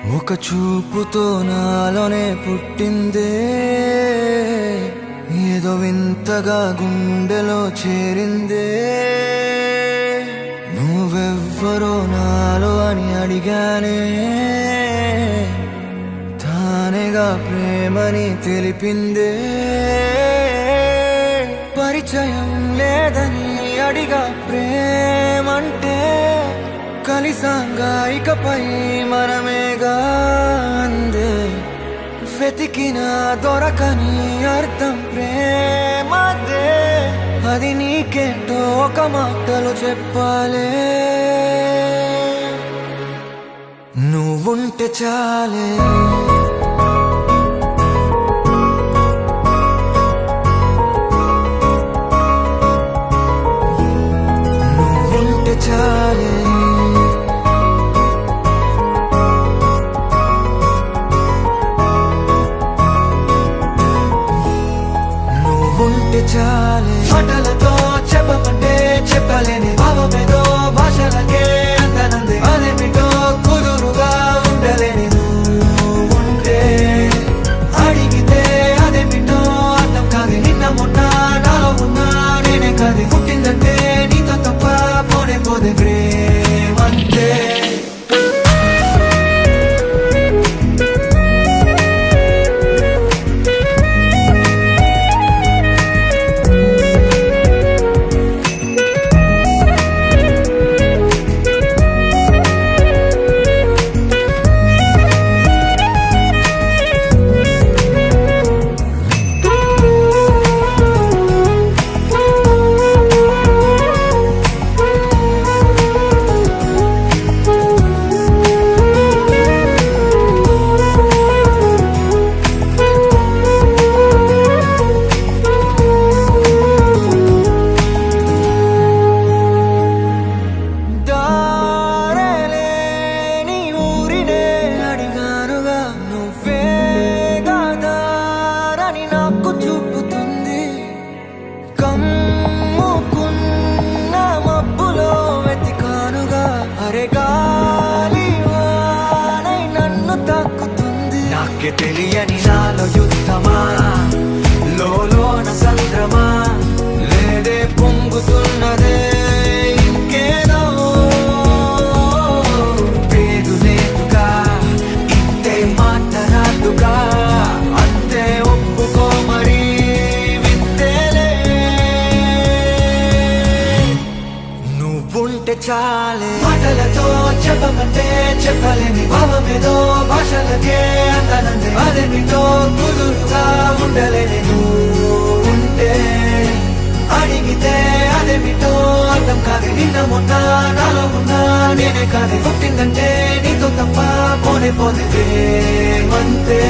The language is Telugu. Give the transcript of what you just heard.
ఒక చూపుతో నాలోనే పుట్టిందే, ఏదో వింతగా గుండెలో చేరిందే. నువ్వెవ్వరో నాలో అని అడిగానే, తానేగా ప్రేమని తెలిపిందే. పరిచయం లేదని అడిగా ప్రేమంటే, కలిసాంగా ఇకపై మనమేగా అందే. వెతికినా దొరకని అర్థం ప్రేమదే, అది నీకేంటో ఒక మాటలో చెప్పాలే. నువ్వుంటే చాలే, నువ్వుంటే చాలే, ఉంటే చాలే. మాటలతో చెప్పమంటే చెప్పలేని భావమేదో భాషలకే అందనందే. అదేమిటో కుదురుగా ఉండలేని నువ్వుంటే, అడిగితే అదేమిటో అర్థం కాదు. నిన్న మొన్న నాలో ఉన్నా నేనే కాదు. పుట్టిందంటే నీతో తప్ప పోనే పోదే ప్రేమంతే. కమ్ముకున్న మబ్బులో వెతికానుగా, అరే గాలి వానై నన్ను తాకుతుంది. నాకే తెలియని నాలో యుద్ధమా, లోన సంద్రమా, లేదే పొంగుతున్నదే ఇంకేదో. పేరు లేదుగా, ఇంతే మాట రాదుగా, అంతే ఒప్పుకో మరి. ఉంటే చాలే. మాటలతో చెప్పమంటే చెప్పలేని భావమేదో భాషలకే అందనందే. అదేమిటో కుదురుగా ఉండలేని నువ్వుంటే, అడిగితే అదేమిటో అర్థం కాదు. నిన్న మొన్న నాలో ఉన్నా నేనే కాదు. పుట్టిందంటే నీతో తప్ప పోనే పోతే ప్రేమంతే.